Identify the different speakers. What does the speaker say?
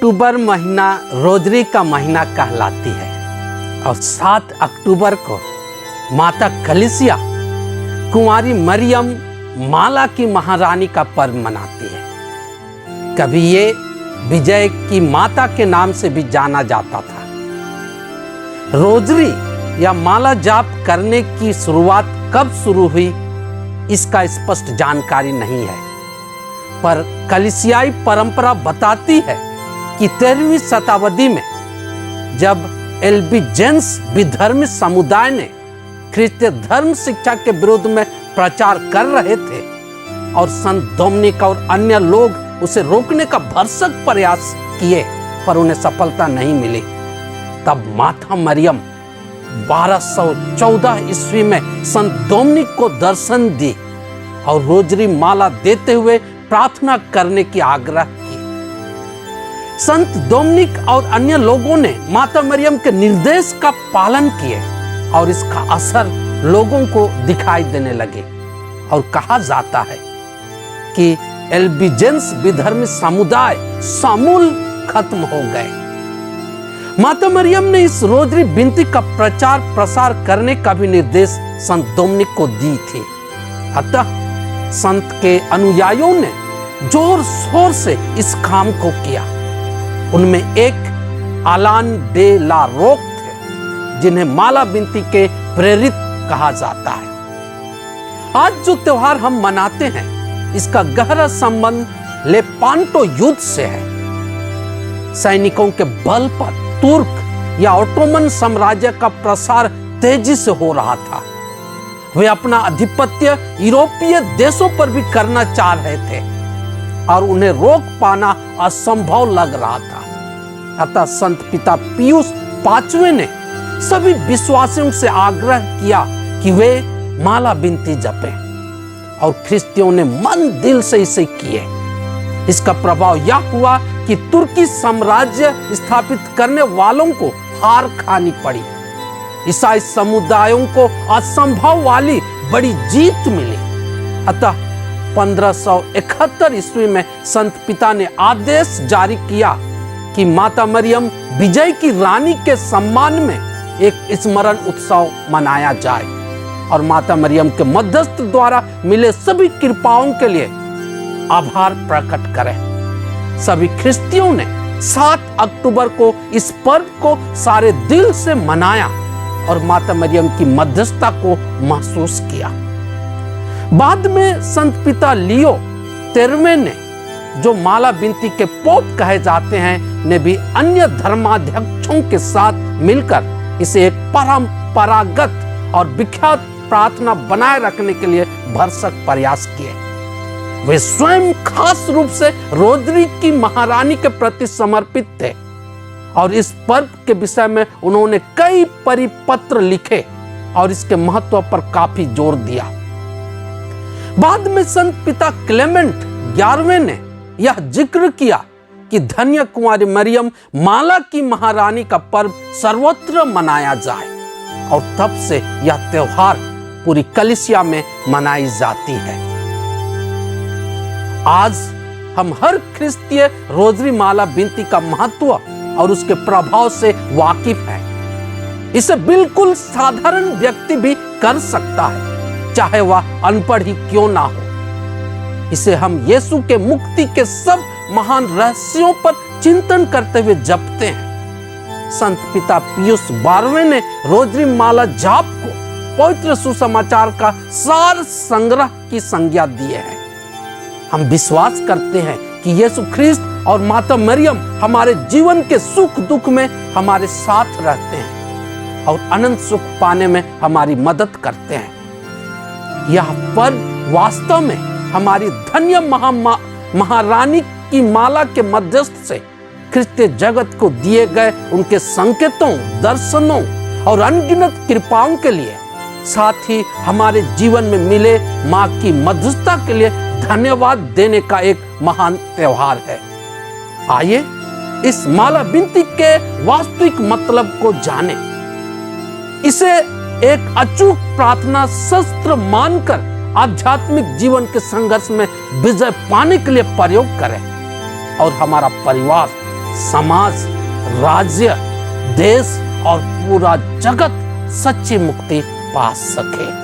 Speaker 1: अक्टूबर महीना रोजरी का महीना कहलाती है और 7 अक्टूबर को माता कलीसिया कुंवारी मरियम माला की महारानी का पर्व मनाती है। कभी ये विजय की माता के नाम से भी जाना जाता था। रोजरी या माला जाप करने की शुरुआत कब शुरू हुई इसका स्पष्ट जानकारी नहीं है, पर कलीसियाई परंपरा बताती है कि 13वीं शताब्दी में जब एल्बिजेंस विधर्मी समुदाय ने ख्रिस्तीय धर्म शिक्षा के विरोध में प्रचार कर रहे थे और संत डोमिनिक और अन्य लोग उसे रोकने का भरसक प्रयास किए, पर उन्हें सफलता नहीं मिली। तब माता मरियम 1214 ईस्वी में संत डोमिनिक को दर्शन दी और रोजरी माला देते हुए प्रार्थना करने की आग्रह की। संत डोमिनिक और अन्य लोगों ने माता मरियम के निर्देश का पालन किए और इसका असर लोगों को दिखाई देने लगे और कहा जाता है कि एल्बिजेंस विधर्मी समुदाय समूल खत्म हो गए। माता मरियम ने इस रोजरी विनती का प्रचार प्रसार करने का भी निर्देश संत डोमिनिक को दी थी। अतः संत के अनुयायियों ने जोर शोर से इस काम को किया। उनमें एक आलान दे ला रोक थे, जिन्हें माला विनती के प्रेरित कहा जाता है। आज जो त्योहार हम मनाते हैं इसका गहरा संबंध लेपांटो युद्ध से है। सैनिकों के बल पर तुर्क या ऑटोमन साम्राज्य का प्रसार तेजी से हो रहा था। वे अपना आधिपत्य यूरोपीय देशों पर भी करना चाह रहे थे और उन्हें रोक पाना असंभव लग रहा था। अतः संत पिता पियुस पांचवें ने सभी विश्वासियों से आग्रह किया कि वे माला विनती जपें, और ख्रिस्तियों ने मन दिल से इसे किए। इसका प्रभाव यह हुआ कि तुर्की साम्राज्य स्थापित करने वालों को हार खानी पड़ी। ईसाई समुदायों को असंभव वाली बड़ी जीत मिली। अतः 1571 ईस्वी में संत पिता ने आदेश जारी किया कि माता मरियम विजय की रानी के सम्मान में एक स्मरण उत्सव मनाया जाए और माता मरियम के मध्यस्थ द्वारा मिले सभी कृपाओं के लिए आभार प्रकट करें। सभी ख्रिस्तियों ने 7 अक्टूबर को इस पर्व को सारे दिल से मनाया और माता मरियम की मध्यस्थता को महसूस किया। बाद में संत पिता लियो 13वें ने, जो माला विनती के पोप कहे जाते हैं, ने भी अन्य धर्माध्यक्षों के साथ मिलकर इसे एक परंपरागत और विख्यात प्रार्थना बनाए रखने के लिए भरसक प्रयास किए। वे स्वयं खास रूप से रोजरी की महारानी के प्रति समर्पित थे और इस पर्व के विषय में उन्होंने कई परिपत्र लिखे और इसके महत्व पर काफी जोर दिया। बाद में संत पिता क्लेमेंट 11वें ने यह जिक्र किया कि धन्य कुंवारी मरियम माला की महारानी का पर्व सर्वत्र मनाया जाए, और तब से यह त्योहार पूरी कलीसिया में मनाई जाती है। आज हम हर ख्रिस्तीय रोजरी माला विनती का महत्व और उसके प्रभाव से वाकिफ हैं। इसे बिल्कुल साधारण व्यक्ति भी कर सकता है, चाहे वह अनपढ़ ही क्यों ना हो। इसे हम यीशु के मुक्ति के सब महान रहस्यों पर चिंतन करते हुए जपते हैं। संत पिता पियुस 12वें ने रोजरी माला जाप को पवित्र सुसमाचार का सार संग्रह की संज्ञा दिए है। हम विश्वास करते हैं कि यीशु ख्रिस्त और माता मरियम हमारे जीवन के सुख दुख में हमारे साथ रहते हैं और अनंत सुख पाने में हमारी मदद करते हैं। यह पर्व वास्तव में हमारी धन्य महारानी की माला के मध्यस्थ से ख्रिस्तीय जगत को दिए गए उनके संकेतों, दर्शनों और अनगिनत कृपाओं के लिए, साथ ही हमारे जीवन में मिले मां की मध्यस्थता के लिए धन्यवाद देने का एक महान त्योहार है। आइए इस माला विनती के वास्तविक मतलब को जानें। इसे एक अचूक प्रार्थना शस्त्र मानकर आध्यात्मिक जीवन के संघर्ष में विजय पाने के लिए प्रयोग करें और हमारा परिवार समाज, राज्य, देश और पूरा जगत सच्ची मुक्ति पा सके।